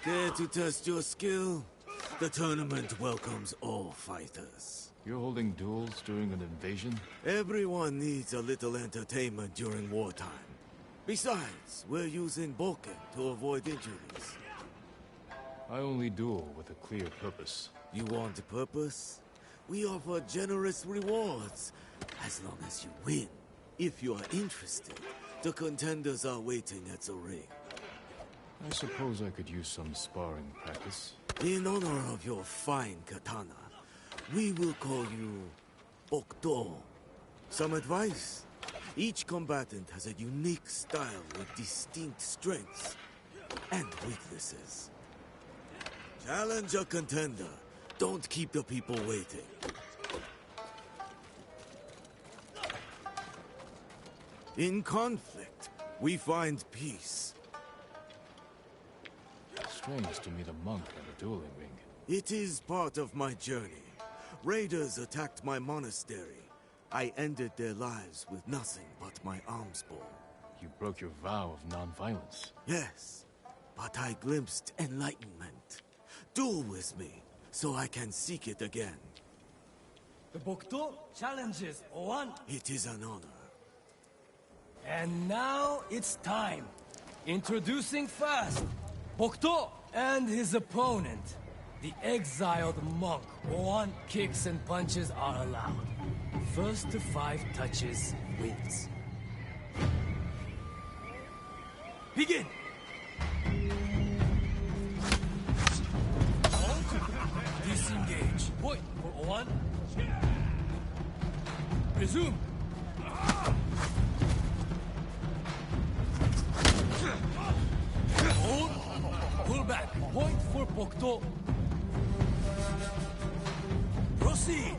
Care to test your skill? The tournament welcomes all fighters. You're holding duels during an invasion? Everyone needs a little entertainment during wartime. Besides, we're using Boken to avoid injuries. I only duel with a clear purpose. You want a purpose? We offer generous rewards, as long as you win. If you are interested, the contenders are waiting at the ring. I suppose I could use some sparring practice. In honor of your fine katana, we will call you Okto. Some advice? Each combatant has a unique style with distinct strengths and weaknesses. Challenge a contender. Don't keep the people waiting. In conflict, we find peace. Strange to meet a monk at a dueling ring. It is part of my journey. Raiders attacked my monastery. I ended their lives with nothing but my alms bowl. You broke your vow of non-violence. Yes, but I glimpsed enlightenment. Duel with me, so I can seek it again. The Bokto challenges Oan. It is an honor. And now it's time. Introducing first, Bokto and his opponent. The exiled monk. Oan kicks and punches are allowed. First to 5 touches wins. Begin! Disengage. Point for Oan. Resume. Hold. Pull back. Point for Bokto. Proceed.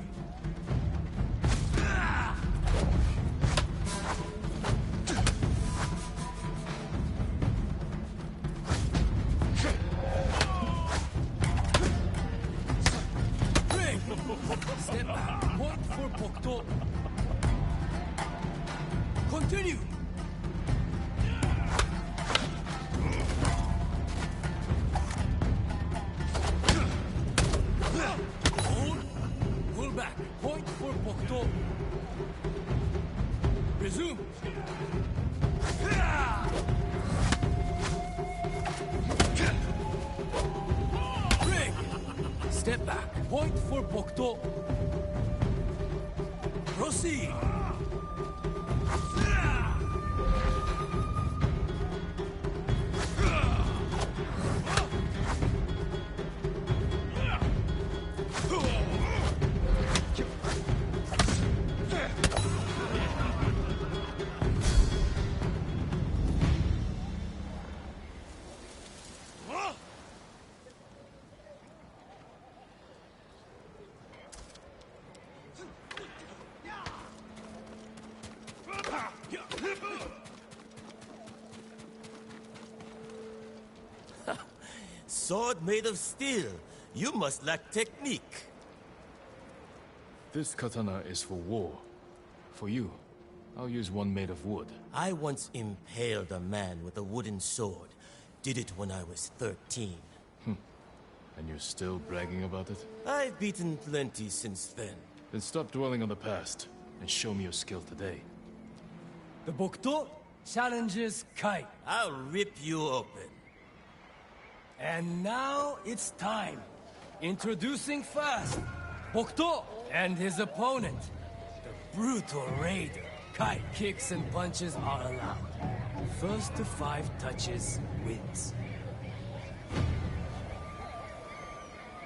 Step back. Point for Bokto. Continue. Hold. Pull back. Point for Bokto. Resume. Break. Step back. Point for Bokto. Proceed. Sword made of steel. You must lack technique. This katana is for war. For you, I'll use one made of wood. I once impaled a man with a wooden sword. Did it when I was 13. And you're still bragging about it? I've beaten plenty since then. Then stop dwelling on the past and show me your skill today. The Bokto challenges Kai. I'll rip you open. And now it's time. Introducing first, Bokto and his opponent. The brutal raider. Kai kicks and punches are allowed. First to 5 touches wins.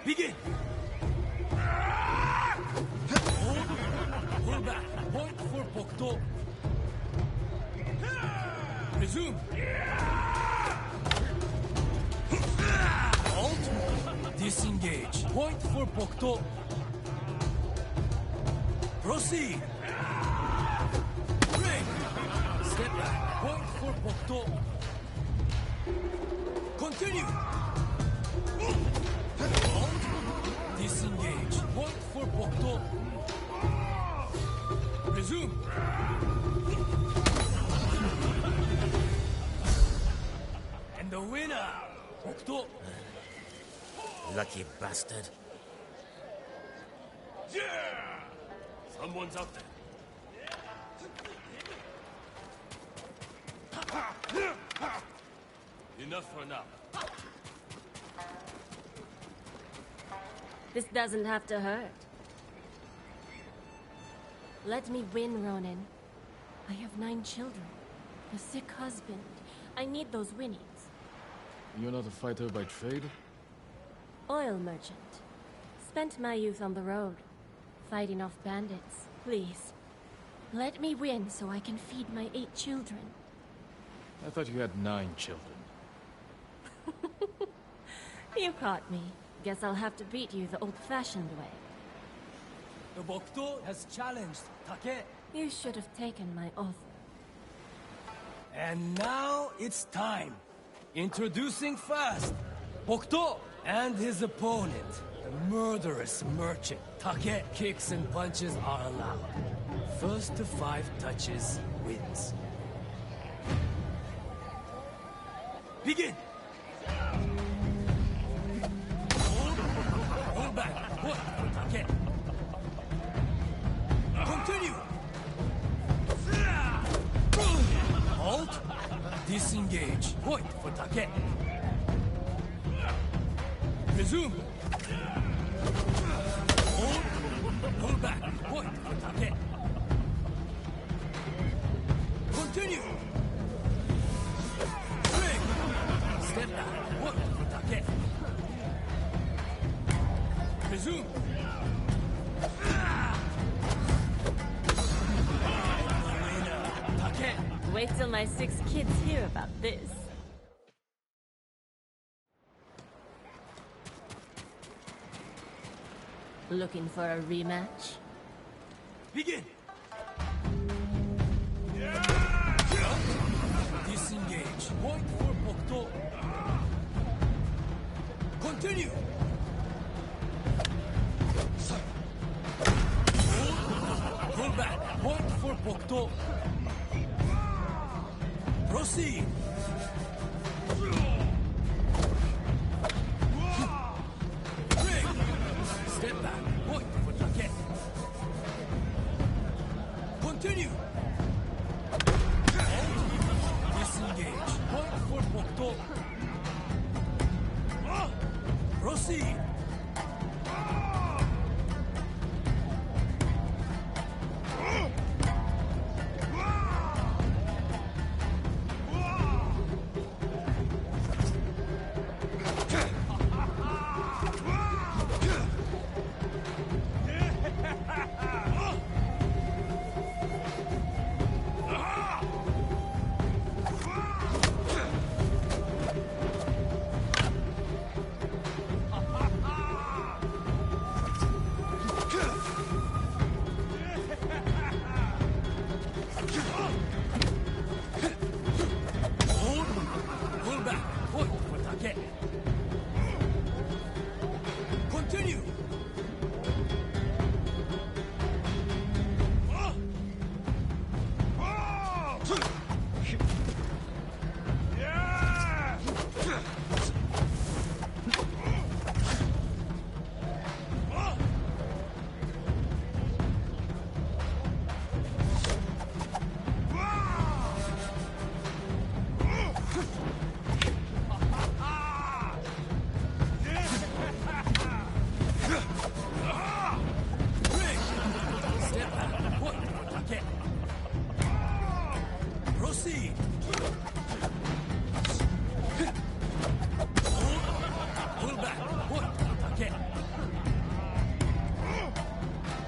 Begin! Hold. Pull back. Point for Bokto. Resume. Halt. Disengage. Point for Bokto. Proceed. Break. Step back. Point for Bokto. Continue. Halt. Disengage. Point for Bokto. Resume. And the winner, Bokto. Lucky bastard. Yeah! Someone's out there. Enough for now. This doesn't have to hurt. Let me win, Ronin. I have 9 children. A sick husband. I need those winnings. You're not a fighter by trade? Oil merchant. Spent my youth on the road, fighting off bandits. Please, let me win so I can feed my 8 children. I thought you had 9 children. You caught me. Guess I'll have to beat you the old-fashioned way. The Bokuto has challenged Take. You should have taken my offer. And now it's time. Introducing first, Bokuto and his opponent, the murderous merchant Take. Kicks and punches are allowed. First to 5 touches wins. Begin! Hold back. Point for Take. Continue! Halt! Disengage. Point for Take. Resume. Hold. Hold back. Point for Take. Continue. Swing. Step back. Point for Take. Resume. Wait till my 6 kids hear about this. Looking for a rematch? Begin! Disengage. Point for Bokuto. Continue! Pull back. Point for Bokuto. Proceed! Ring! Step back. Point for Take. Continue! Disengage. Point for Bokuto. Proceed!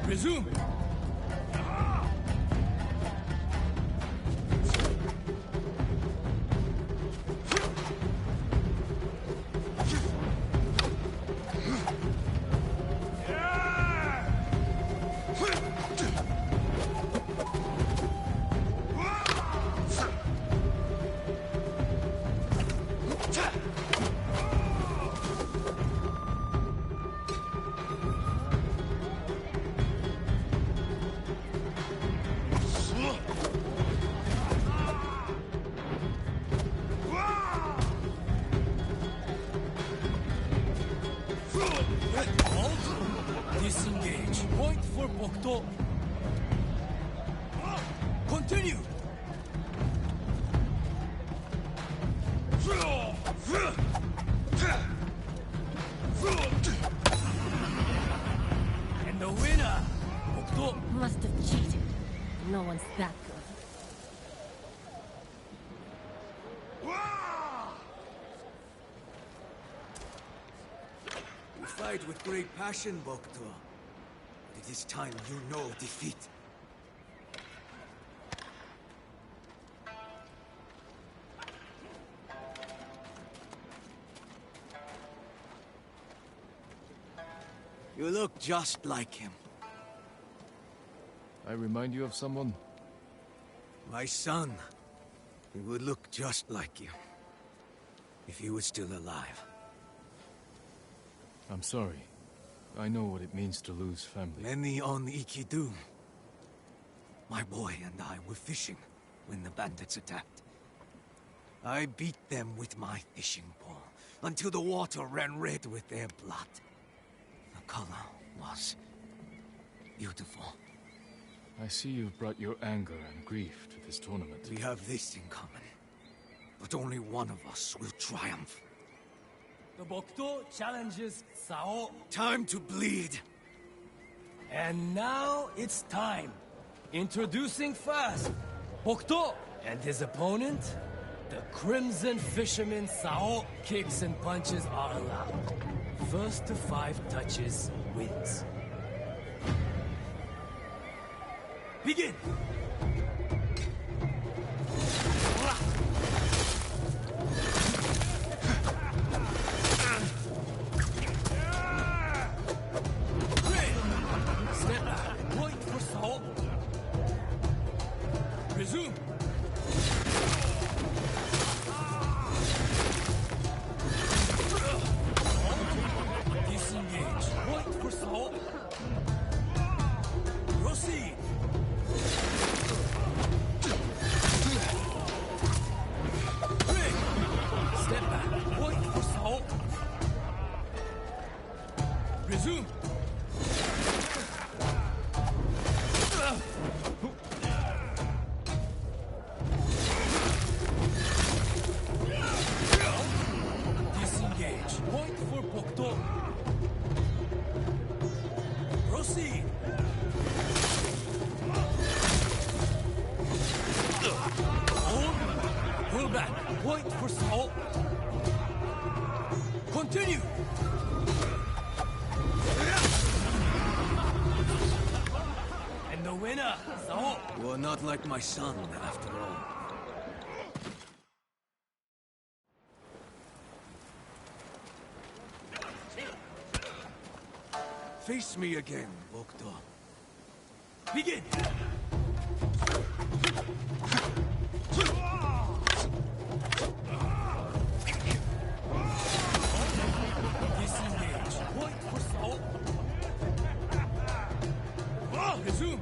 Resume! Bokto. Continue! And the winner, Bokto. Must have cheated. No one's that good. You fight with great passion, Bokto. But it is time you know defeat. You look just like him. I remind you of someone? My son. He would look just like you. If he was still alive. I'm sorry. I know what it means to lose family. Many on Ikidu. My boy and I were fishing when the bandits attacked. I beat them with my fishing pole until the water ran red with their blood. The color was beautiful. I see you've brought your anger and grief to this tournament. We have this in common. But only one of us will triumph. The Bokto challenges Sao. Time to bleed. And now it's time. Introducing first, Bokto and his opponent, the Crimson Fisherman Sao. Kicks and punches are allowed. First to 5 touches wins. Begin! Step back, point for Sao. Resume. Disengage, point for Sao. Proceed. Step back, point for Sao. Resume. Disengage, point for Bokto. Proceed. Hold. Pull back, point for Sao. Continue. And the winner, Sao. You are not like my son, after all. Face me again, Bokto. Begin. Disengage. Point for Sao. Resume.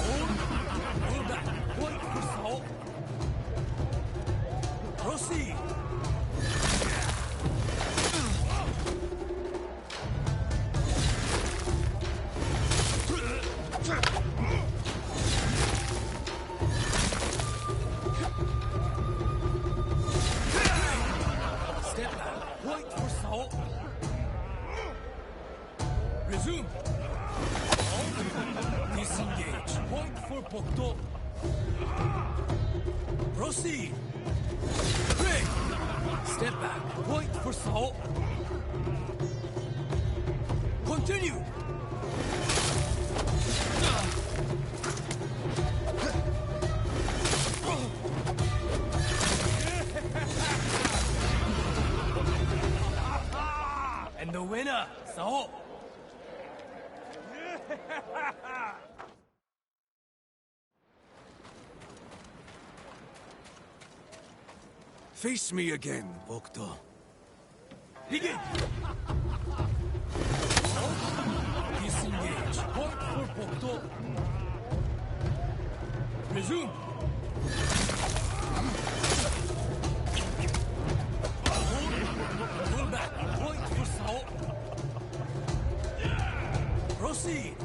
Hold. Pull back. Point for Sao. Proceed. Step back. Point for Sao. Resume. Disengage. Point for Bokto. Proceed. Break. Step back. Point for Sao. Continue. And the winner, Sao. Face me again, Bokto. Begin. Disengage. Point for Bokto. Resume. Pull back. Point for Sao. Proceed.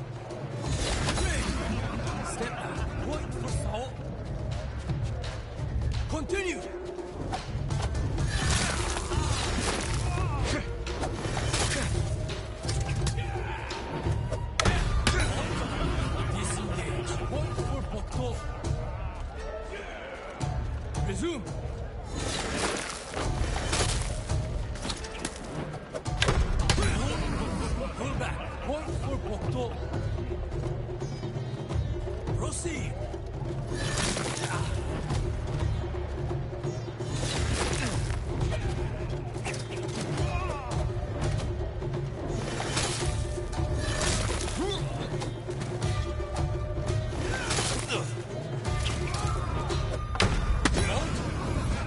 Resume! Pull back. Point for Bokto. Proceed.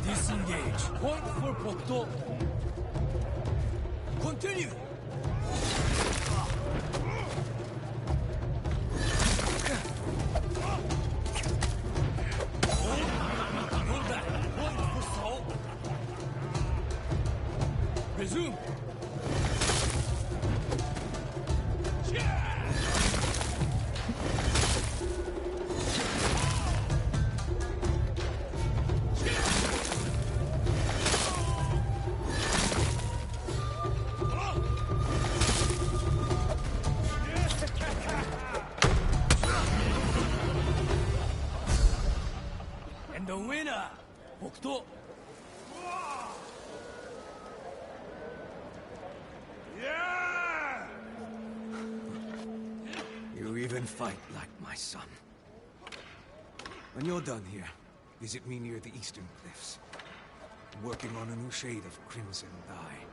Disengage. Point for Bokto. Continue. Pull back. Point for Sao. Resume. And the winner, Bokto. You even fight like my son. When you're done here, visit me near the eastern cliffs. I'm working on a new shade of crimson dye.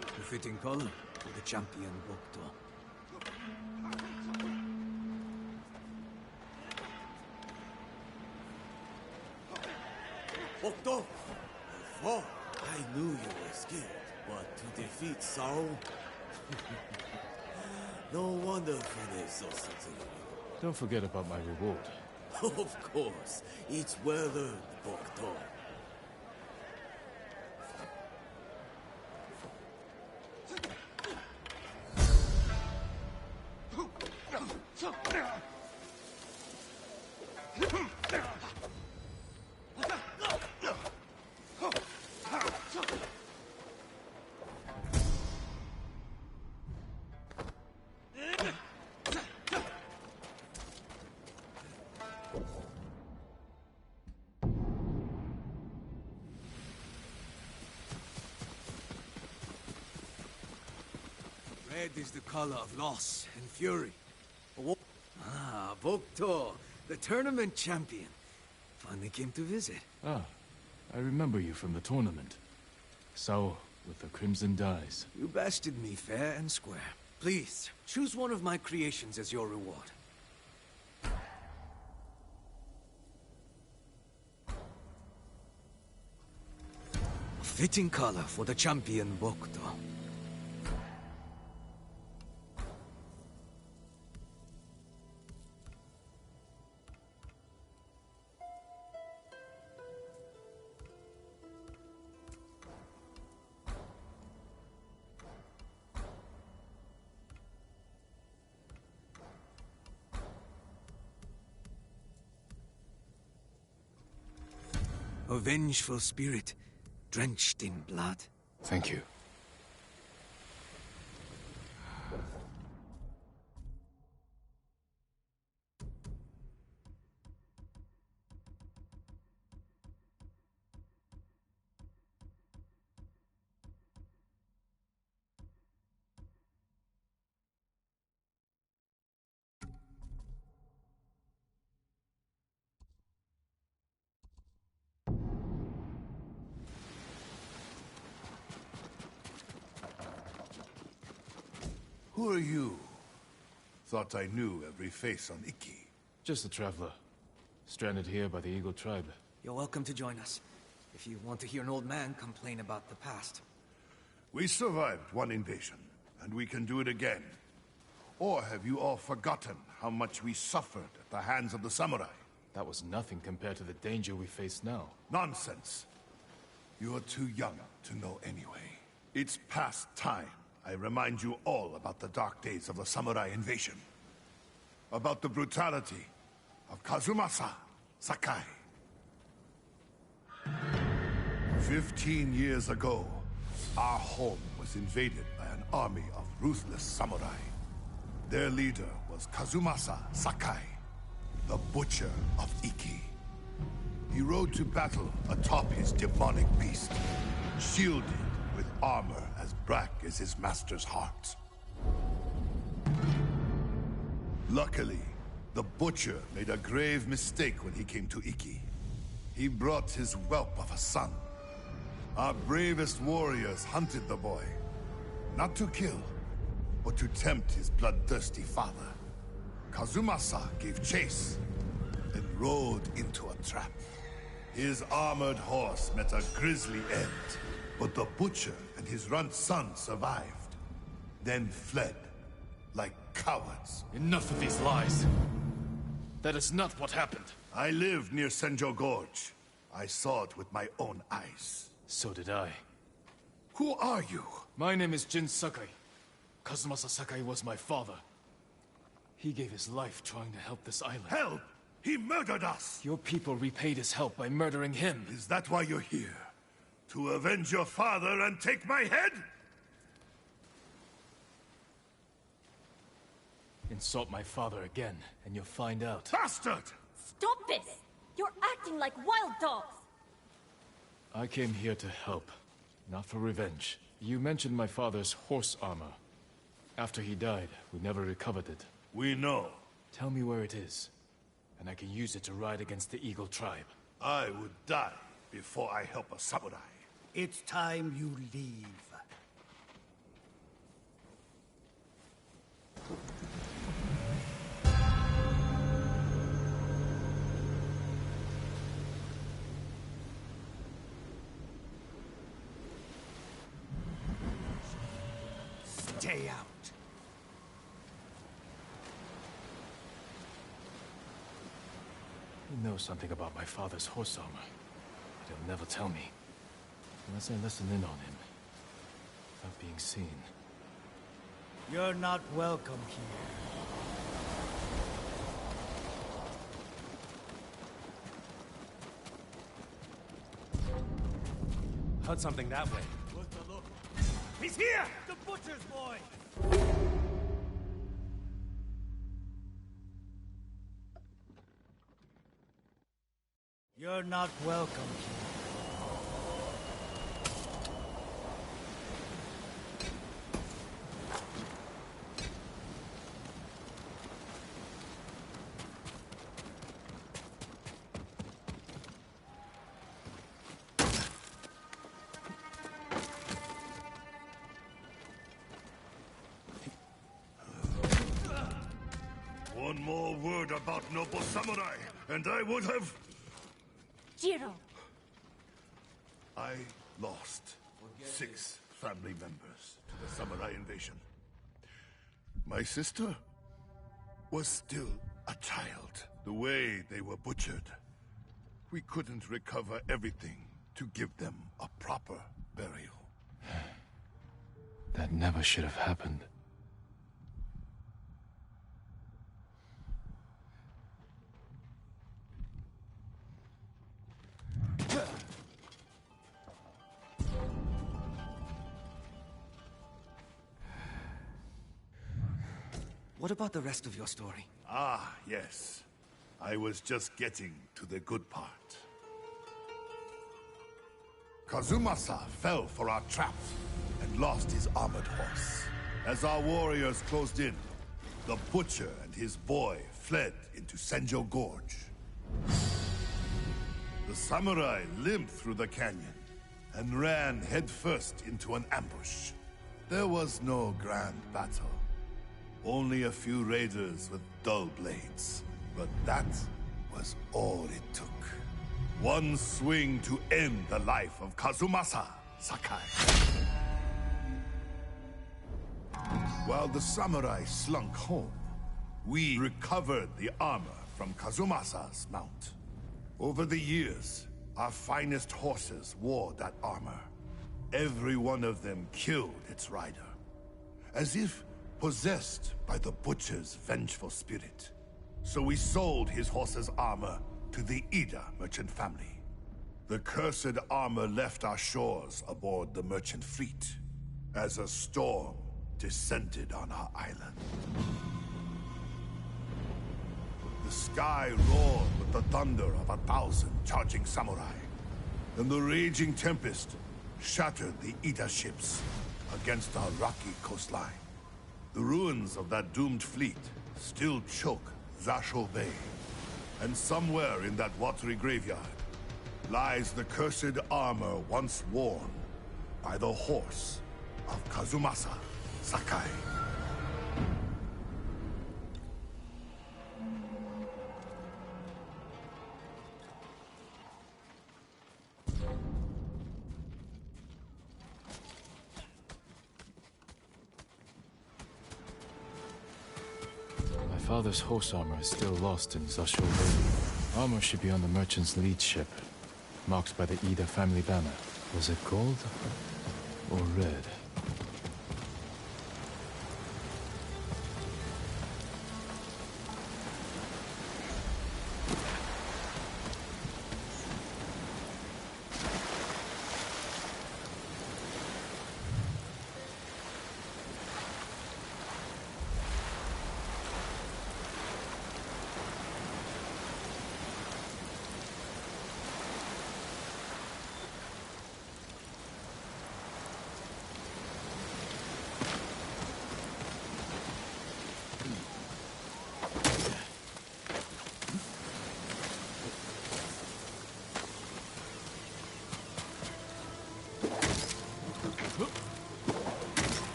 The fitting color for the champion Bokto. Bokto! Before, I knew you were skilled, but to defeat Sao... no wonder Fene is so sensitive. Don't forget about my reward. Of course, it's well-earned, Bokto. Red is the color of loss and fury. Ah, Bokto, the tournament champion. Finally came to visit. Ah, I remember you from the tournament. Sao with the crimson dyes. You bested me fair and square. Please, choose one of my creations as your reward. A fitting color for the champion Bokto. A vengeful spirit, drenched in blood. Thank you. Who are you? Thought I knew every face on Iki. Just a traveler. Stranded here by the Eagle tribe. You're welcome to join us, if you want to hear an old man complain about the past. We survived one invasion, and we can do it again. Or have you all forgotten how much we suffered at the hands of the samurai? That was nothing compared to the danger we face now. Nonsense. You're too young to know anyway. It's past time I remind you all about the dark days of the samurai invasion. About the brutality of Kazumasa Sakai. 15 years ago, our home was invaded by an army of ruthless samurai. Their leader was Kazumasa Sakai, the Butcher of Iki. He rode to battle atop his demonic beast, shielded with armor as black as his master's heart. Luckily, the Butcher made a grave mistake when he came to Iki. He brought his whelp of a son. Our bravest warriors hunted the boy, not to kill, but to tempt his bloodthirsty father. Kazumasa gave chase and rode into a trap. His armored horse met a grisly end, but the Butcher and his runt son survived, then fled like cowards. Enough of these lies. That is not what happened. I lived near Senjo Gorge. I saw it with my own eyes. So did I. Who are you? My name is Jin Sakai. Kazumasa Sakai was my father. He gave his life trying to help this island. Help! He murdered us! Your people repaid his help by murdering him. Is that why you're here? To avenge your father and take my head? Insult my father again, and you'll find out. Bastard! Stop this! You're acting like wild dogs! I came here to help, not for revenge. You mentioned my father's horse armor. After he died, we never recovered it. We know. Tell me where it is, and I can use it to ride against the Eagle tribe. I would die before I help a samurai. It's time you leave. Stay out. He knows something about my father's horse armor, but he'll never tell me. Unless I listen in on him, without being seen. You're not welcome here. Heard something that way. He's here! The Butcher's boy! You're not welcome here. One more word about noble samurai, and I would have... Jiro! I lost 6 family members to the samurai invasion. My sister was still a child. The way they were butchered, we couldn't recover everything to give them a proper burial. That never should have happened. What about the rest of your story? Ah, yes. I was just getting to the good part. Kazumasa fell for our trap and lost his armored horse. As our warriors closed in, the Butcher and his boy fled into Senjo Gorge. The samurai limped through the canyon and ran headfirst into an ambush. There was no grand battle. Only a few raiders with dull blades. But that was all it took. One swing to end the life of Kazumasa Sakai. While the samurai slunk home, we recovered the armor from Kazumasa's mount. Over the years, our finest horses wore that armor. Every one of them killed its rider, as if possessed by the Butcher's vengeful spirit. So we sold his horse's armor to the Ida merchant family. The cursed armor left our shores aboard the merchant fleet, as a storm descended on our island. The sky roared with the thunder of 1,000 charging samurai, and the raging tempest shattered the Ida ships against our rocky coastline. The ruins of that doomed fleet still choke Zasho Bay, and somewhere in that watery graveyard lies the cursed armor once worn by the horse of Kazumasa Sakai. My father's horse armor is still lost in Zasho Bay. Armor should be on the merchant's lead ship, marked by the Ida family banner. Was it gold or red?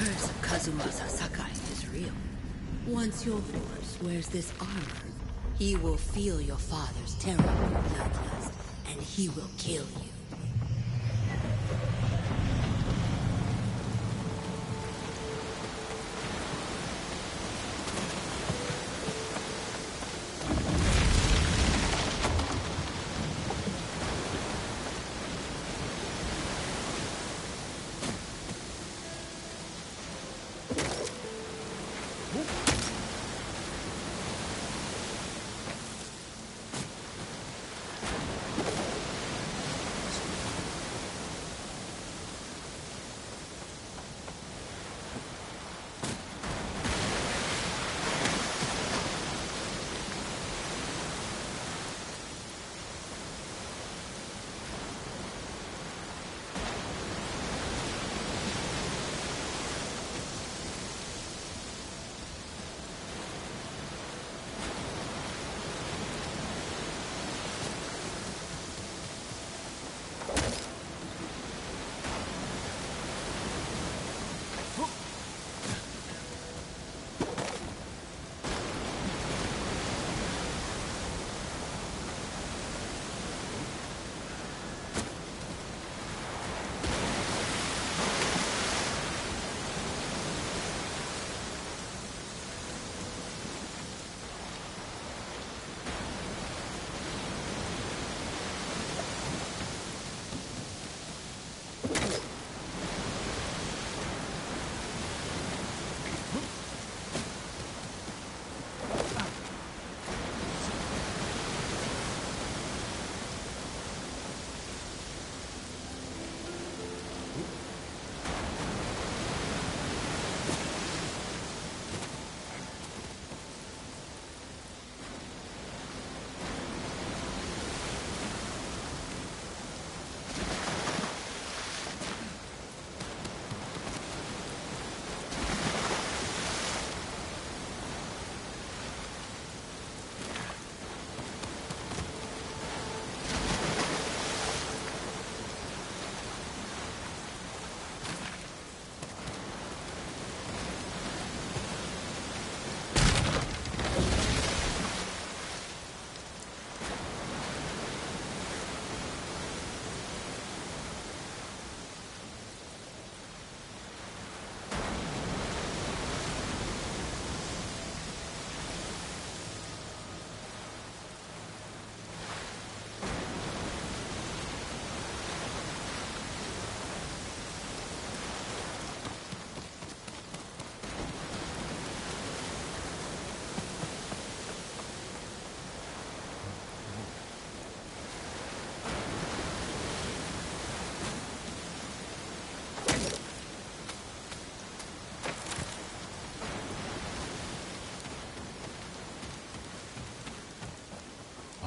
curse of Kazumasa Sakai is real. Once your horse wears this armor, he will feel your father's terrible bloodlust, and he will kill you.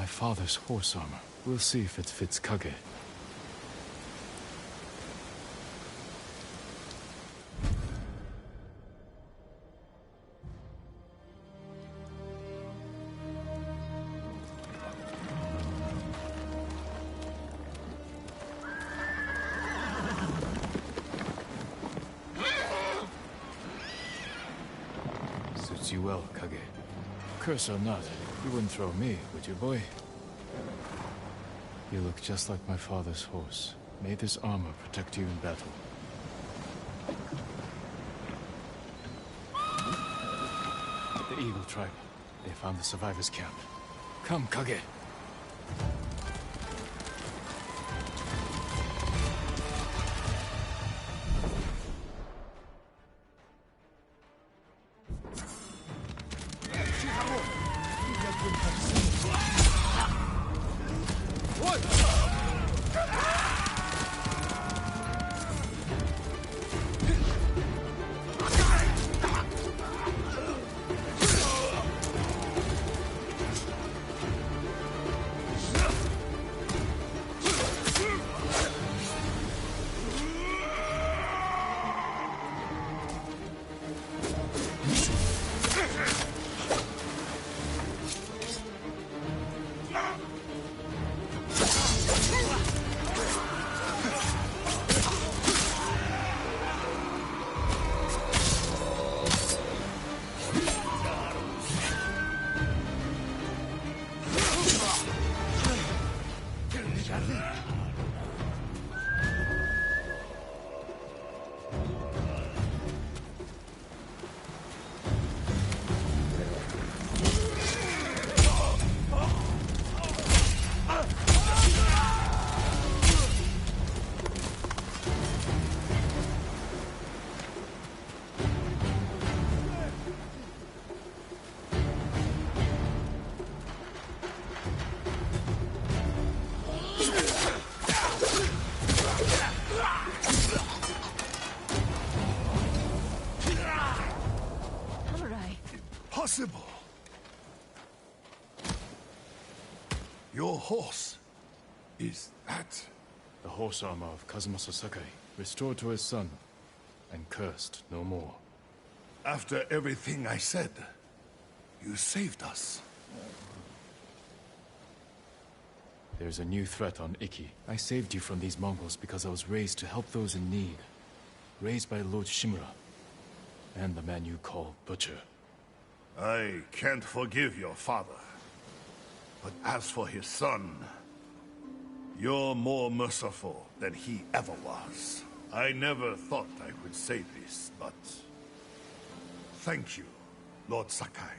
my father's horse armor. We'll see if it fits Kage. Suits you well, Kage. Curse or not, you wouldn't throw me, would you, boy? You look just like my father's horse. May this armor protect you in battle. The Eagle Tribe. They found the survivors' camp. Come, Kage. Impossible! Your horse. Is that... The horse armor of Kazumasa Sakai, restored to his son, and cursed no more. After everything I said, you saved us. There's a new threat on Iki. I saved you from these Mongols because I was raised to help those in need. Raised by Lord Shimura, and the man you call Butcher. I can't forgive your father. But as for his son, you're more merciful than he ever was. I never thought I would say this, but... thank you, Lord Sakai.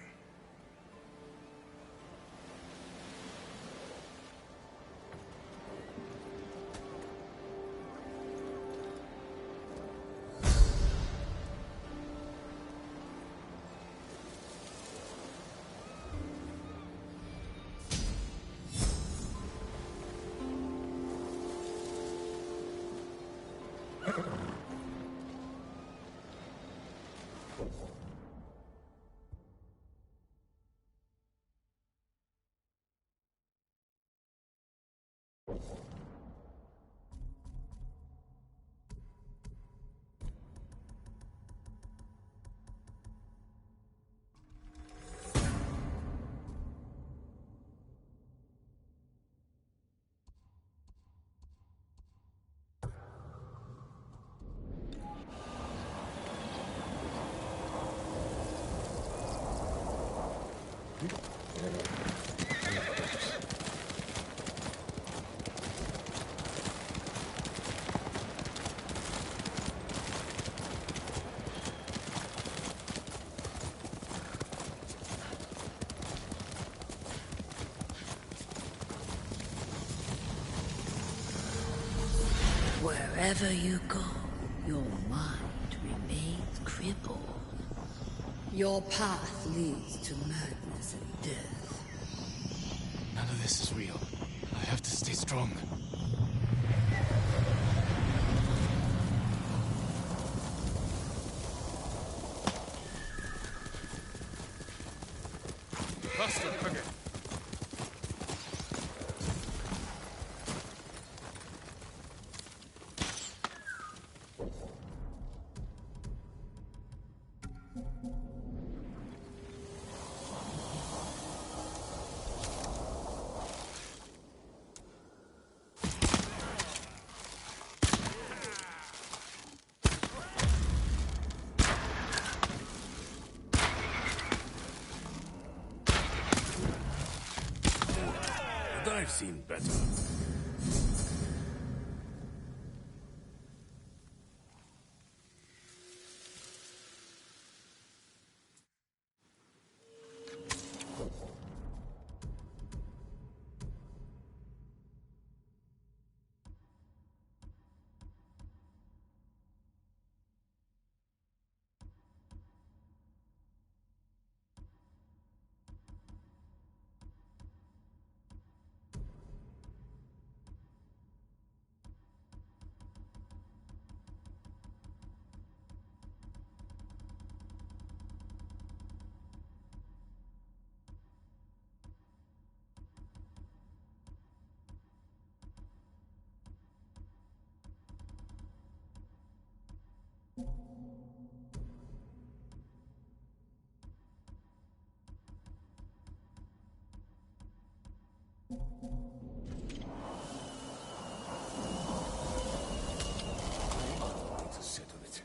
Wherever you go, your mind remains crippled. Your path leads to madness and death. None of this is real. I have to stay strong. Faster, Kage. I've seen better. To settle it.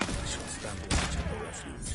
I shall stand watch at the refuge.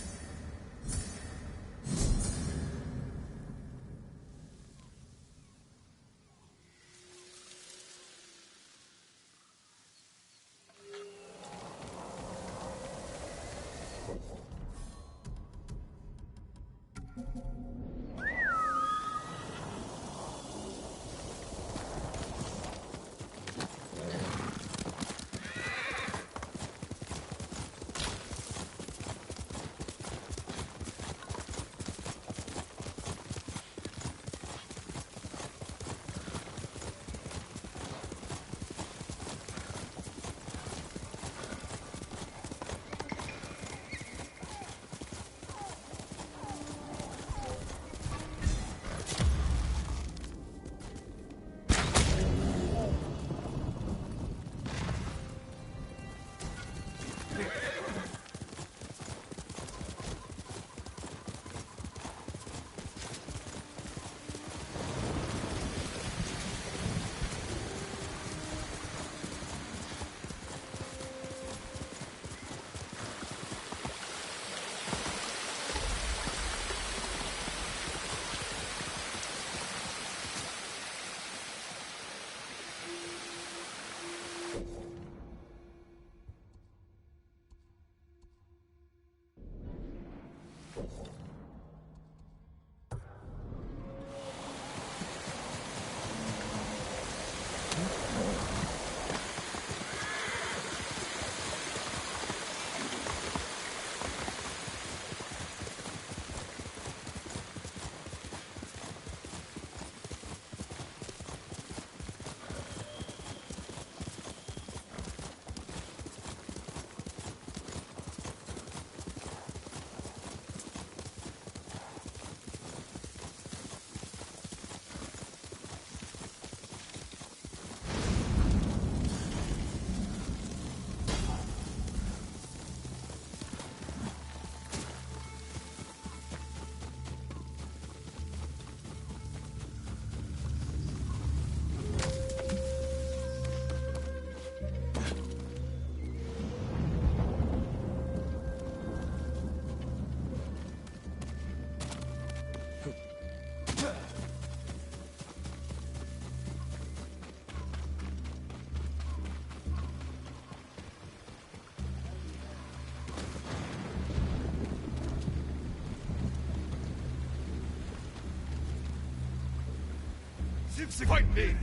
Fight me!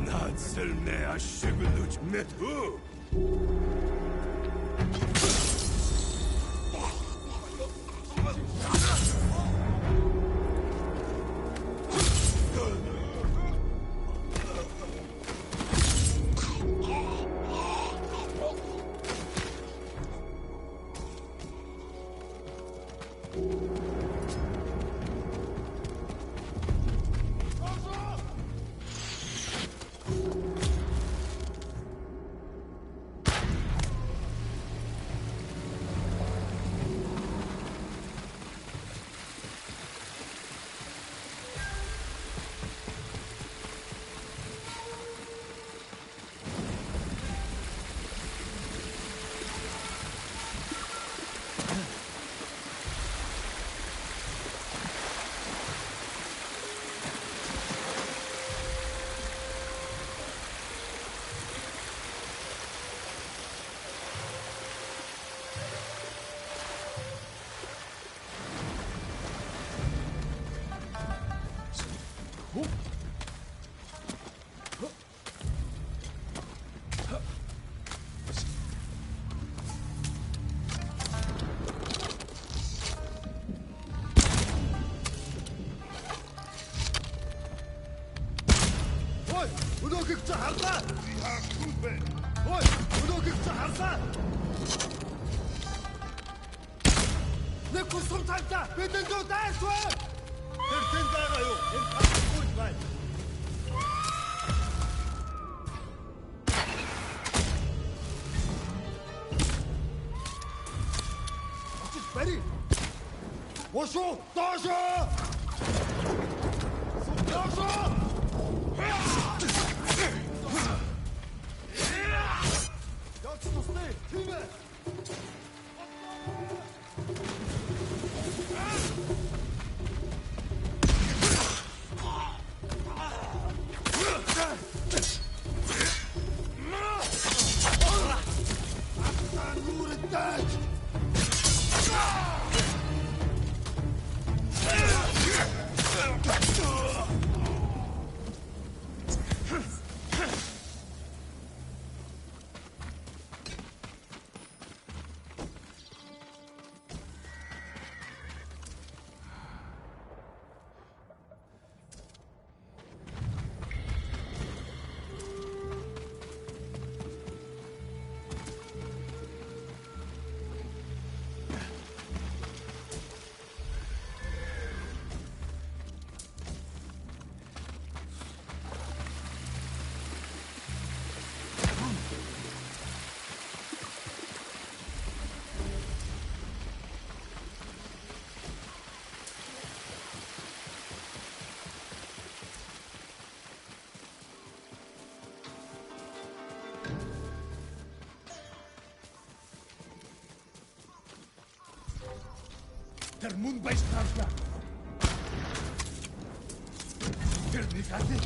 Nad silne a shibeluch metu! Өнөөгч харлаа. Би хаахгүй бэ. Ой, өнөөгч харлаа. Нэг кусум цаашаа бидний дүү дайрчваа. Тэр тэнд байгаа юу? Энэ хатгүй байна. Бари! Ошо! Дошо! Дошо! Явц тустай! Химэ! Тэр мөн байж таарлаа. Тэр нэг хатыг.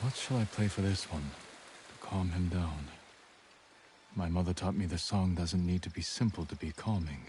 What shall I play for this one, to calm him down? My mother taught me the song doesn't need to be simple to be calming.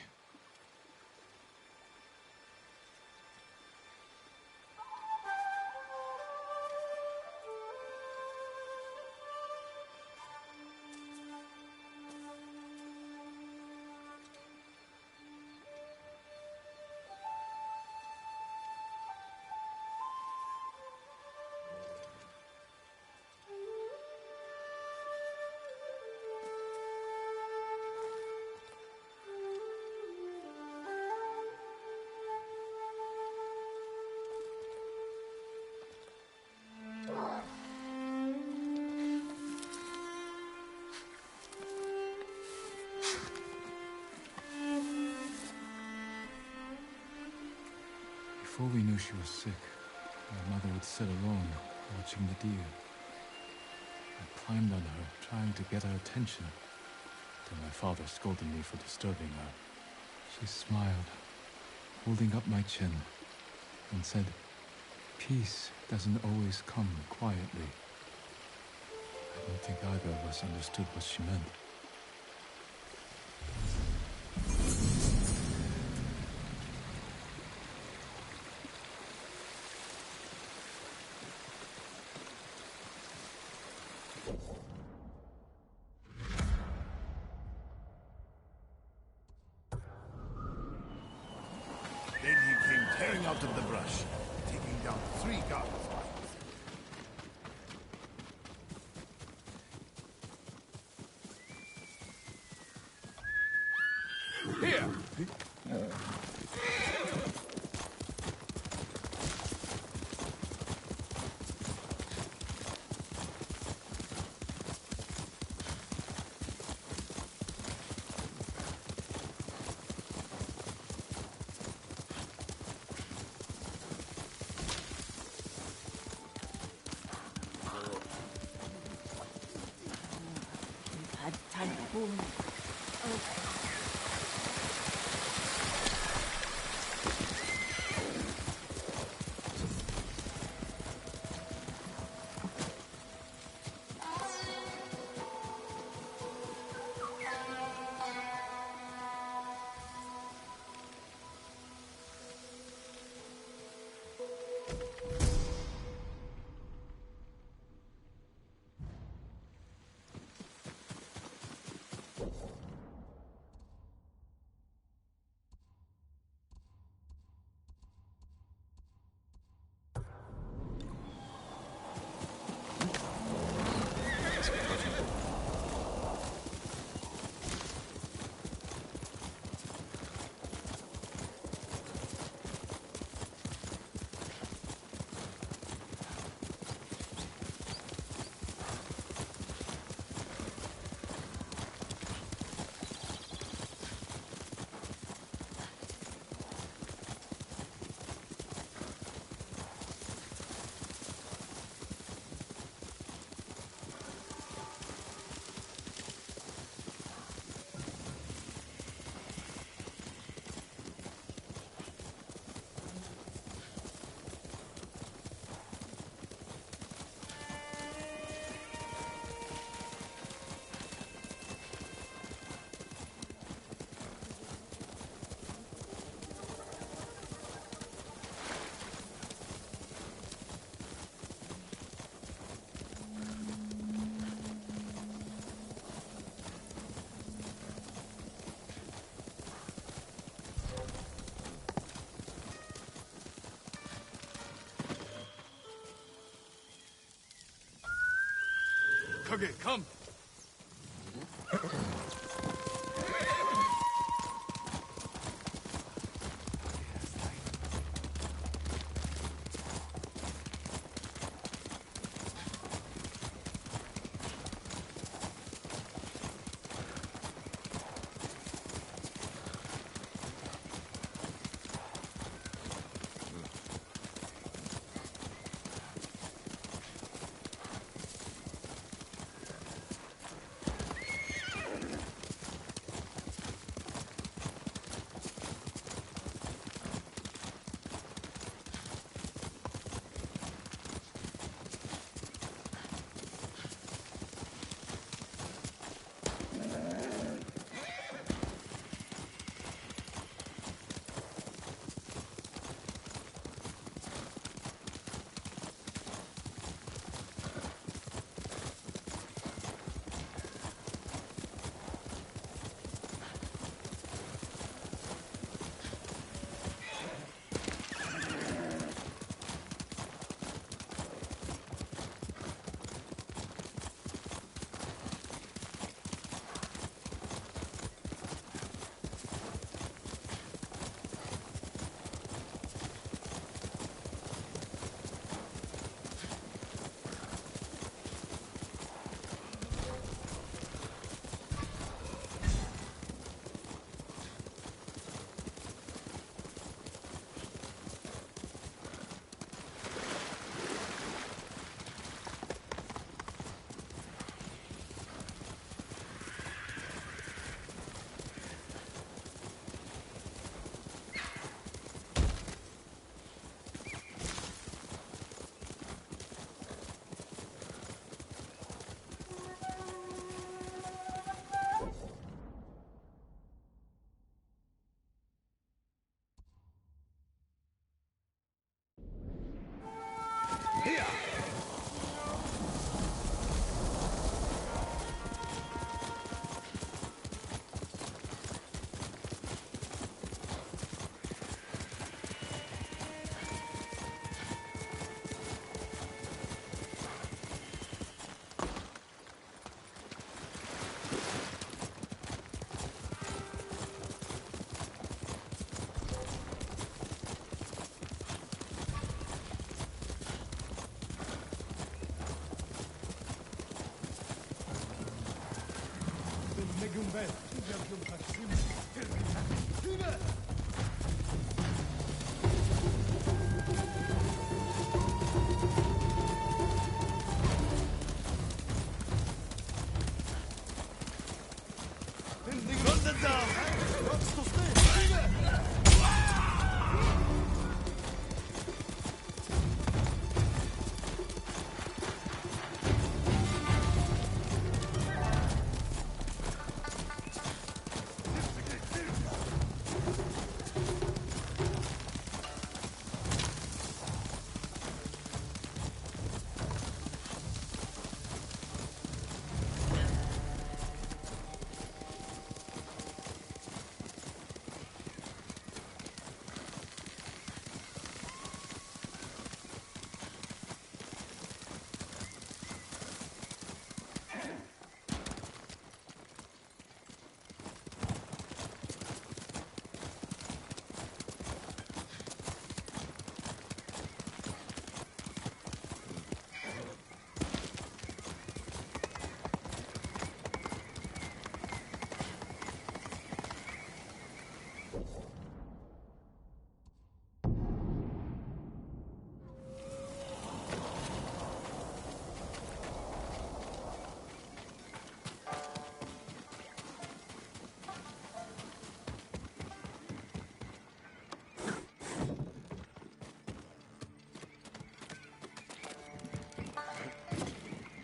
Before we knew she was sick, my mother would sit alone, watching the deer. I climbed on her, trying to get her attention, till my father scolded me for disturbing her. She smiled, holding up my chin, and said, "Peace doesn't always come quietly." I don't think either of us understood what she meant. Then he came tearing out of the brush, taking down 3 guards. Here! Kage, come!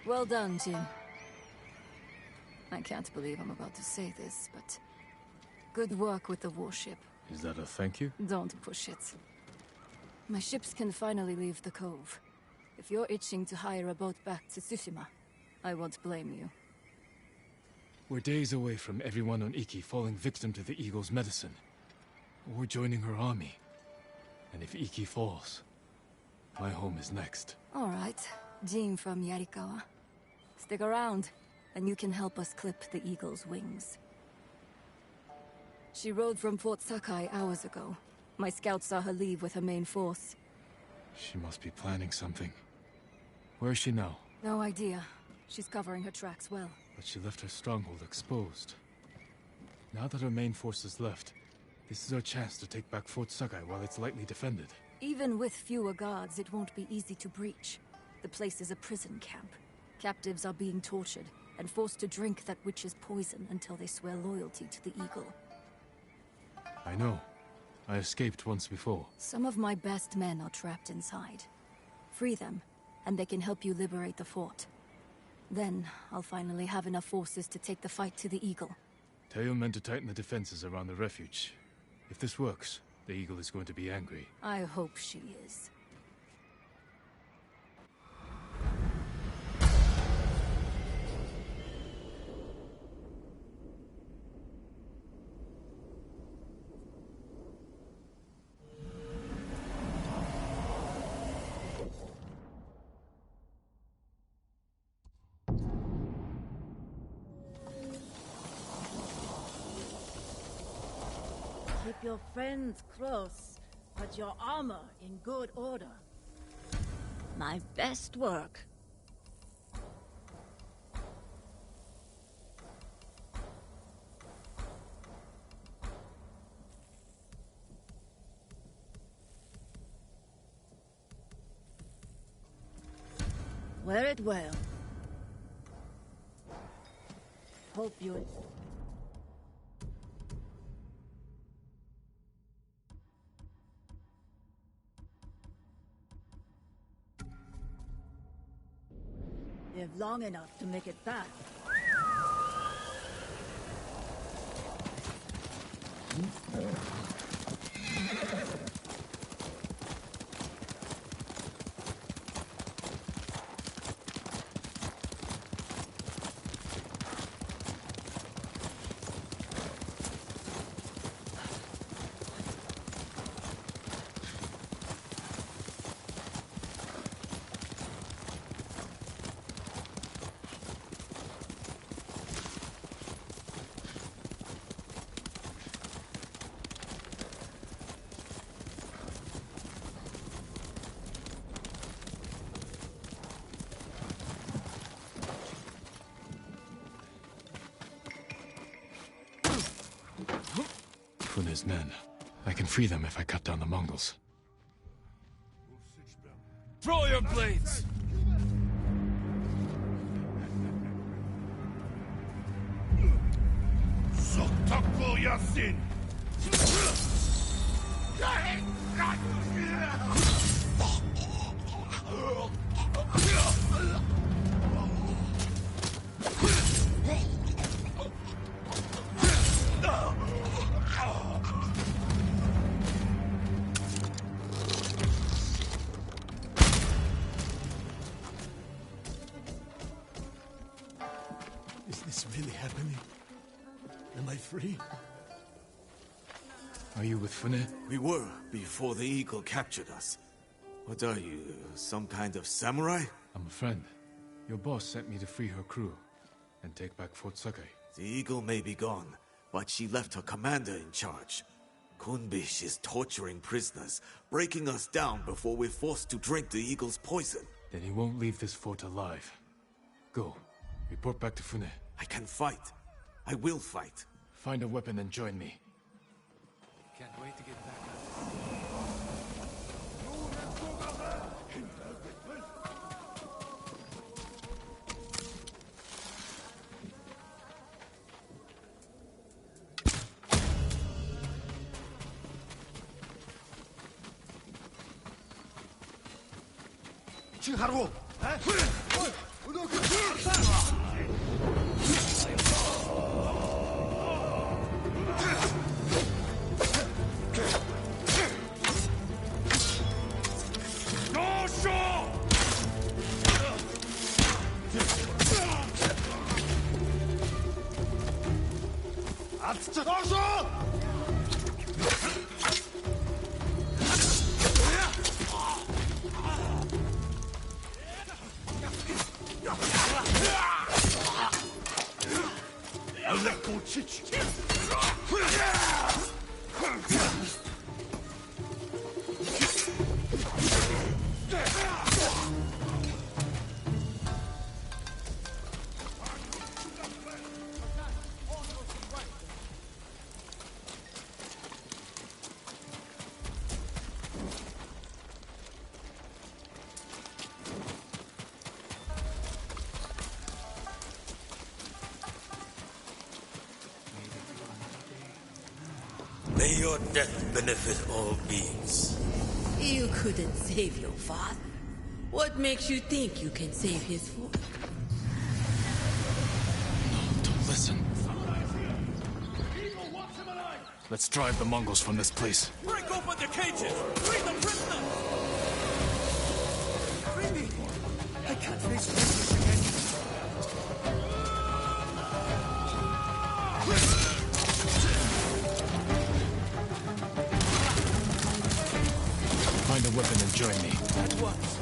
Well done, Jin. I can't believe I'm about to say this, but good work with the warship. Is that a thank you? Don't push it. My ships can finally leave the cove. If you're itching to hire a boat back to Tsushima, I won't blame you. We're days away from everyone on Iki falling victim to the Eagle's medicine. Or joining her army. And if Iki falls, my home is next. All right, Jin from Yarikawa. Stick around, and you can help us clip the Eagle's wings. She rode from Fort Sakai hours ago. My scouts saw her leave with her main force. She must be planning something. Where is she now? No idea. She's covering her tracks well. But she left her stronghold exposed. Now that her main force is left, this is our chance to take back Fort Sakai while it's lightly defended. Even with fewer guards, it won't be easy to breach. The place is a prison camp. Captives are being tortured and forced to drink that witch's poison until they swear loyalty to the Eagle. I know. I escaped once before. Some of my best men are trapped inside. Free them, and they can help you liberate the fort. Then, I'll finally have enough forces to take the fight to the Eagle. Tell your men to tighten the defenses around the refuge. If this works, the Eagle is going to be angry. I hope she is. Keep your friends close, but your armor in good order. My best work. Wear it well. Hope you... Live long enough to make it back. Fune's men. I can free them if I cut down the Mongols. Throw your blades! Soktakul Yasin! Is this really happening? Am I free? Are you with Fune? We were, before the eagle captured us. What are you, some kind of samurai? I'm a friend. Your boss sent me to free her crew and take back Fort Sakai. The eagle may be gone, but she left her commander in charge. Kunbish is torturing prisoners, breaking us down before we're forced to drink the eagle's poison. Then he won't leave this fort alive. Go. Report back to Fune. I can fight. I will fight. Find a weapon and join me. Can't wait to get back. 칭하루! May your death benefit all beings. You couldn't save your father. What makes you think you can save his fort? No, don't listen. Let's drive the Mongols from this place. Break open the cages! Free the prisoners! Free me! I can't face this again. Find a weapon and join me. At once.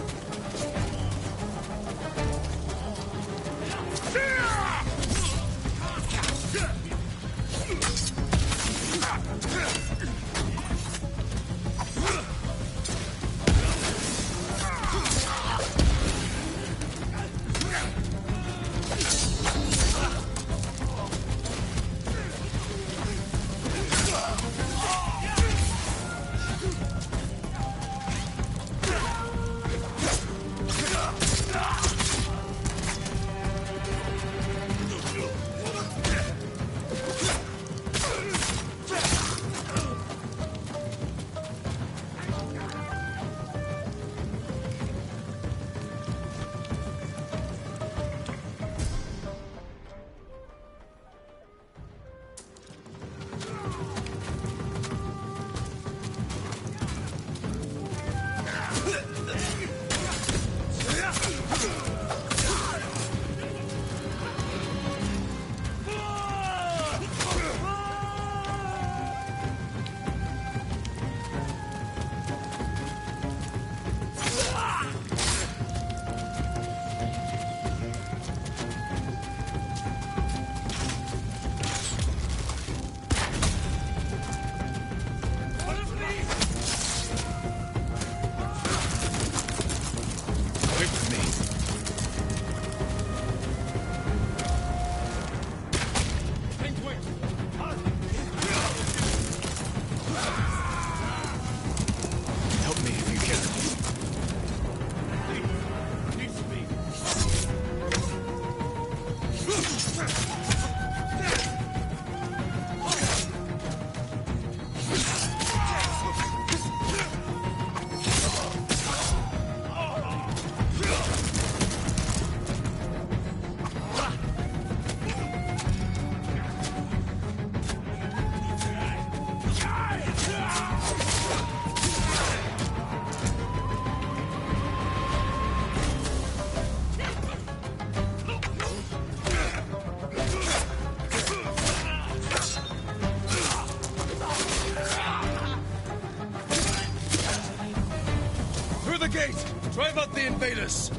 gate! Drive out the invaders!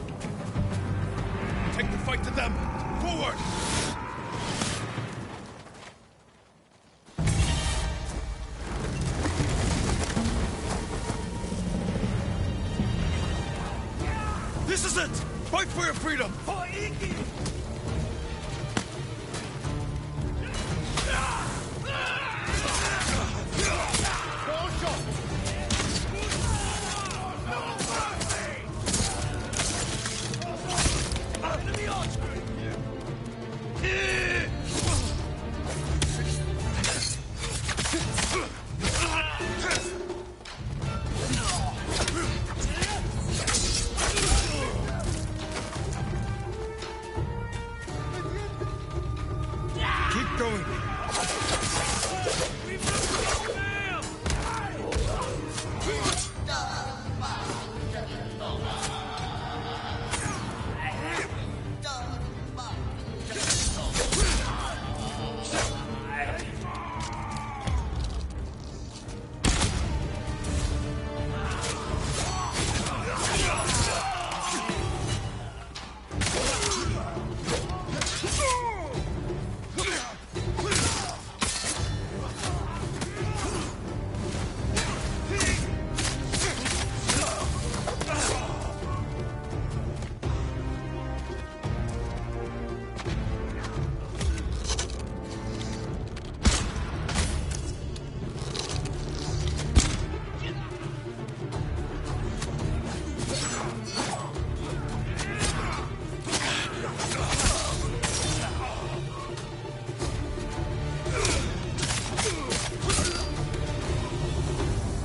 Take the fight to them! Forward! This is it! Fight for your freedom! For Iki! Keep going.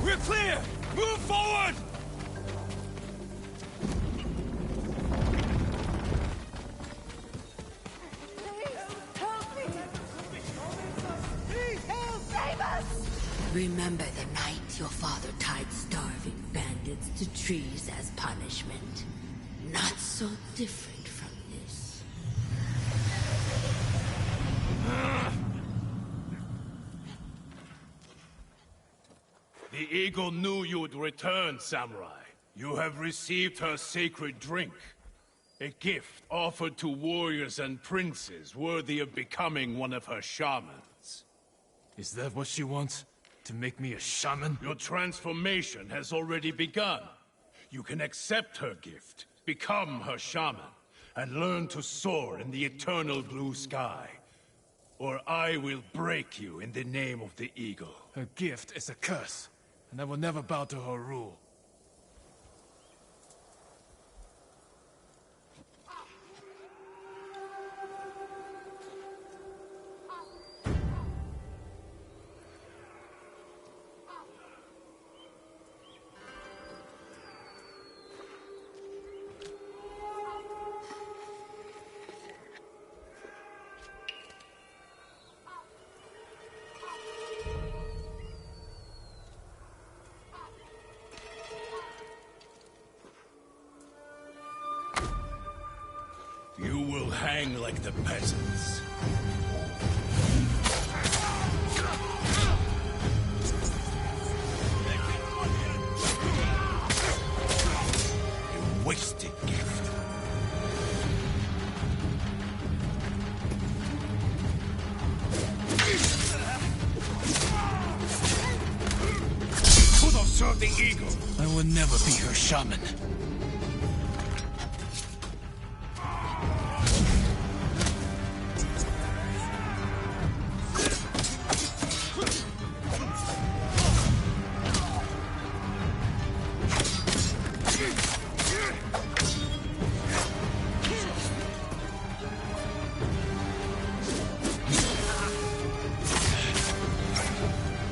We're clear! Move forward! Remember the night your father tied starving bandits to trees as punishment. Not so different from this. The eagle knew you would return, samurai. You have received her sacred drink. A gift offered to warriors and princes worthy of becoming one of her shamans. Is that what she wants? To make me a shaman? Your transformation has already begun. You can accept her gift, become her shaman, and learn to soar in the eternal blue sky. Or I will break you in the name of the eagle. Her gift is a curse, and I will never bow to her rule. You will hang like the peasants. A wasted gift. Could have served the eagle. I will never be her shaman.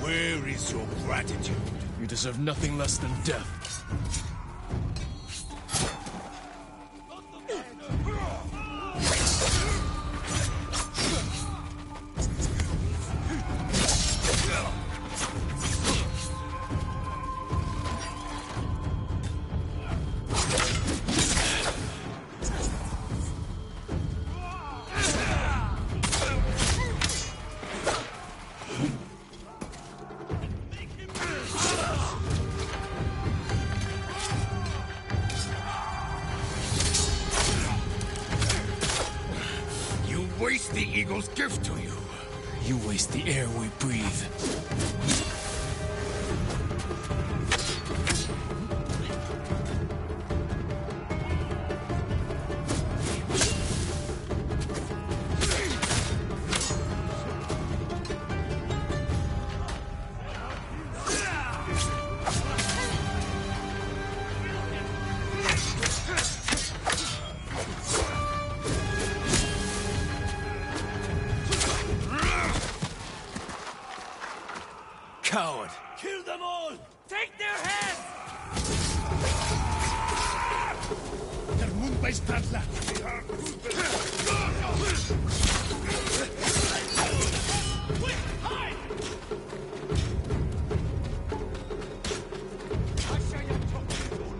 Where is your gratitude? You deserve nothing less than death. eagle's gift to you. You waste the air we breathe. Coward! Kill them all! Take their heads! Der Mundbeistadler!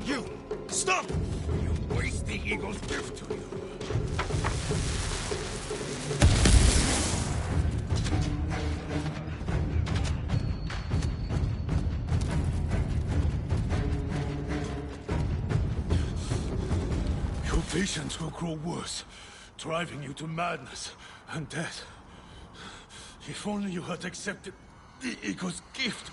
You! Stop! You waste the eagle's gift to you. Your visions will grow worse, driving you to madness and death. If only you had accepted the eagle's gift.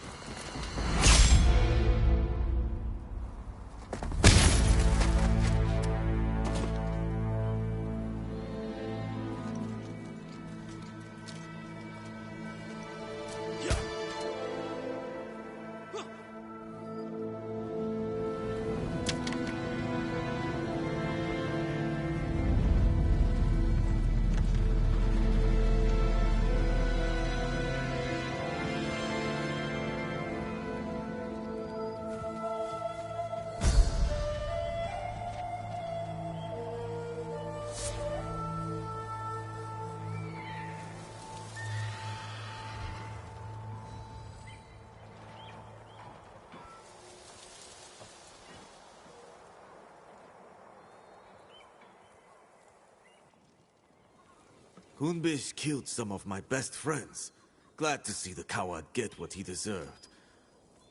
Hunbish killed some of my best friends. Glad to see the coward get what he deserved.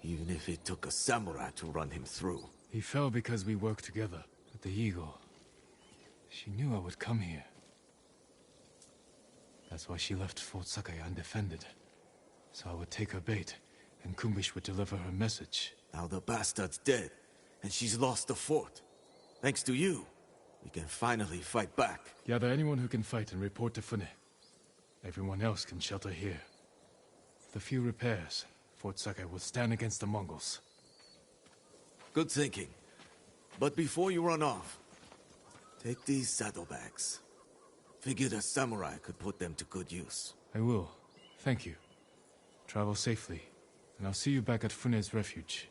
Even if it took a samurai to run him through. He fell because we worked together at the Eagle. She knew I would come here. That's why she left Fort Sakai undefended. So I would take her bait, and Kumbish would deliver her message. Now the bastard's dead, and she's lost the fort. Thanks to you, we can finally fight back. Gather anyone who can fight and report to Fune. Everyone else can shelter here. With a few repairs, Fort Sakai will stand against the Mongols. Good thinking. But before you run off, take these saddlebags. Figured a samurai could put them to good use. I will. Thank you. Travel safely, and I'll see you back at Fune's refuge.